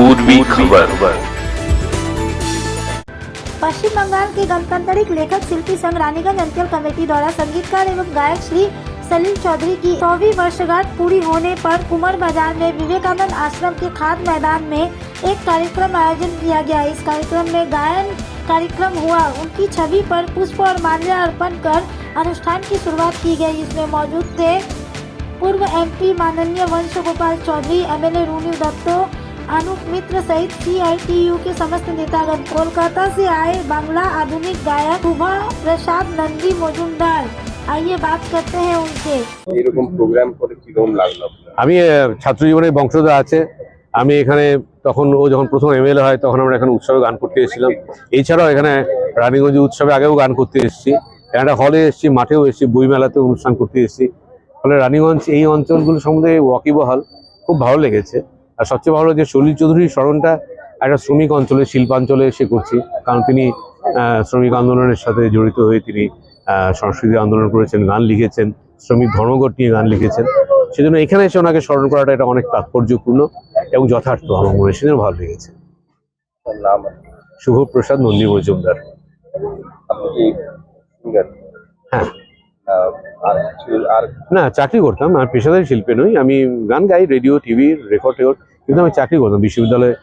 पूर्वी खबर। पश्चिम बंगाल के गणतांत्रिक लेखक शिल्पी संघ रानीगंज अंचल कमेटी द्वारा संगीतकार एवं गायक श्री सलील चौधरी की 100वीं वर्षगांठ पूरी होने पर कुमार बाजार में विवेकानंद आश्रम के खाद मैदान में एक कार्यक्रम आयोजन किया गया। इस कार्यक्रम में गायन कार्यक्रम हुआ। उनकी छवि पर पुष्प और माल्या अर्पण कर अनुष्ठान की शुरुआत की गई। इसमें मौजूद थे पूर्व MP माननीय वंश गोपाल चौधरी, MLA रूनी दत्तो, अनूप मित्र सहित CITU के समस्त नेतागण। कोलकाता से आए बांग्ला आधुनिक गायक शुभा प्रसाद नंदी मजुमदार, आइए बात करते हैं उनसे। এরকম প্রোগ্রাম করে কি রকম লাগলো? আমি ছাত্র জীবনের বংশধর আছে। আমি এখানে তখন ও যখন প্রথম MLA হয় তখন আমরা এখানে উৎসবে গান করতে এসেছিলাম। এছাড়াও এখানে রানীগঞ্জ উৎসবে আগেও গান করতে এসেছি, একটা হলে এসেছি, মাঠেও এসেছি, বইমেলাতে অনুষ্ঠান করতে এসেছি। ফলে রানীগঞ্জ এই অঞ্চলগুলো সম্বন্ধে ওয়াকিবহাল, খুব ভালো লেগেছে। আর সবচেয়ে ভালো যে সলিল চৌধুরীর স্মরণটা একটা শ্রমিক অঞ্চলে, শিল্পাঞ্চলে এসে করছি, কারণ তিনি শ্রমিক আন্দোলনের সাথে জড়িত হয়ে তিনি সংস্কৃতি আন্দোলন করেছেন, গান লিখেছেন, শ্রমিক ধর্মঘট নিয়ে গান লিখেছেন। সেজন্য এখানে এসে ওনাকে স্মরণ করাটা এটা অনেক তাৎপর্যপূর্ণ এবং যথার্থ আমার মনে সেজন্য ভালো লেগেছে। নাম শুভ প্রসাদ নন্দী মজুমদার। আপনি কি সিঙ্গার? হ্যাঁ, আর না চাকরি করতাম, আর পেশাদারী শিল্পী নই। আমি গান গাই, রেডিও, টিভি, রেকর্ড, কিন্তু আমি চাকরি করতাম, বিশ্ববিদ্যালয়ে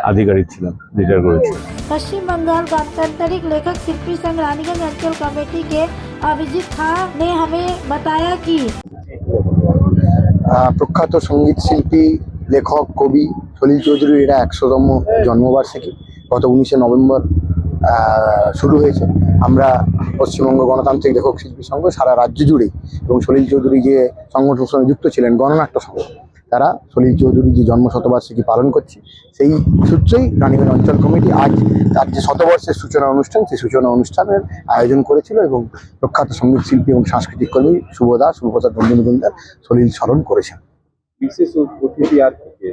আধিকারিক ছিলাম, রিটায়ার করেছি। पश्चिम बंगाल गणतांत्रिक लेखक शिल्पी संघ रानीगंज अंचल कमेटी के अभिजीत खां ने हमें बताया कि প্রখ্যাত সঙ্গীত শিল্পী, লেখক, কবি সলিল চৌধুরীর এটা 100তম জন্মবার্ষিকী গত 19শে নভেম্বর শুরু হয়েছে। আমরা পশ্চিমবঙ্গ গণতান্ত্রিক লেখক শিল্পী সংঘ সারা রাজ্য জুড়েই, এবং সলিল চৌধুরী যে সংগঠনের সঙ্গে যুক্ত ছিলেন গণনাট্য সংঘ, তারা সলিল চৌধুরীর যে জন্মশতবার্ষিকী পালন করছে, সেই সূত্রেই রানীগঞ্জ অঞ্চল কমিটি আজ তার যে শতবর্ষের সূচনা অনুষ্ঠান, সেই সূচনা অনুষ্ঠানের আয়োজন করেছিল এবং প্রখ্যাত সঙ্গীত শিল্পী এবং সাংস্কৃতিক কর্মী শুভপ্রসাদ নন্দী মজুমদার সলিল স্মরণ করেছেন। বিশেষ অতিথি আর কি?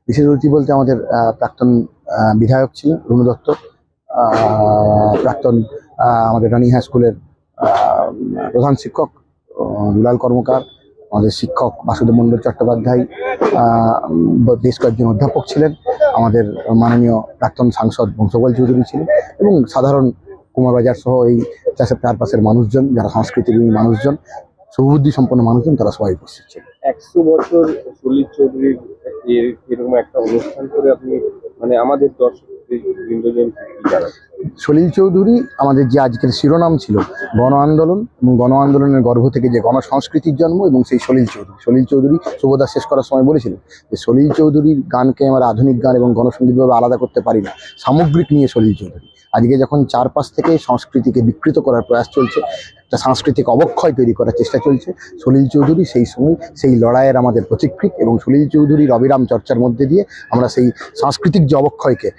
বিশেষ অতিথি বলতে আমাদের প্রাক্তন বিধায়ক ছিলেন রুনু দত্ত, প্রাক্তন আমাদের রানী হাই স্কুলের প্রধান শিক্ষক দুলাল কর্মকার, আমাদের শিক্ষক বাসুদেব মণ্ডল চট্টোপাধ্যায়, বেশ কয়েকজন অধ্যাপক ছিলেন, আমাদের মাননীয় প্রাক্তন সাংসদ বংশগোপাল চৌধুরী ছিলেন, এবং সাধারণ কুমারবাজার সহ এই চারপাশের মানুষজন, যারা সংস্কৃতিপ্রেমী মানুষজন, সুবুদ্ধি সম্পন্ন মানুষজন, তারা সবাই উপস্থিত ছিলেন। 100 বছর সলিল চৌধুরীর এরকম একটা অনুষ্ঠান করে আপনি মানে আমাদের দর্শকদের বৃন্দজন কি জানাচ্ছেন? সলিল চৌধুরী আমাদের যে আজকের শিরোনাম ছিল গণ আন্দোলন, এবং গণ আন্দোলনের গর্ভ থেকে যে গণসংস্কৃতির জন্ম, এবং সেই সলিল চৌধুরী শুভদা শেষ করার সময় বলেছিলেন যে সলিল চৌধুরীর গানকে আমরা আধুনিক গান এবং গণসংগীতভাবে আলাদা করতে পারি না, সামগ্রিক নিয়ে সলিল চৌধুরী। আজকে যখন চারপাশ থেকে সংস্কৃতিকে বিকৃত করার প্রয়াস চলছে, একটা সাংস্কৃতিক অবক্ষয় তৈরি করার চেষ্টা চলছে, সলিল চৌধুরী সেই সময় সেই লড়াইয়ের আমাদের পথিকৃৎ, এবং সলিল চৌধুরীর অবিরাম চর্চার মধ্যে দিয়ে আমরা সেই সাংস্কৃতিক যে অবক্ষয়কে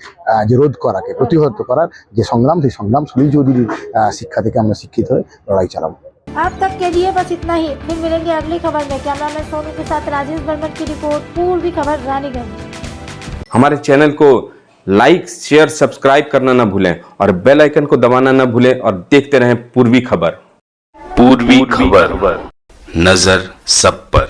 যে রোধ করাকে প্রতিহত করার যে সংগ্রাম, সেই সংগ্রাম সলিল চৌধুরীর শিক্ষা থেকে আমরা শিক্ষিত হয়ে লড়াই চালাবো। अब तक के लिए बस इतना ही। फिर मिलेंगे अगली खबर में। कैमरामैन सोनू के साथ राजेश बर्मन की रिपोर्ट, पूर्वी खबर रानीगंज। हमारे चैनल को लाइक, शेयर, सब्सक्राइब करना ना भूलें और बेल आइकन को दबाना ना भूलें और देखते रहें पूर्वी खबर। पूर्वी खबर, नजर सब पर।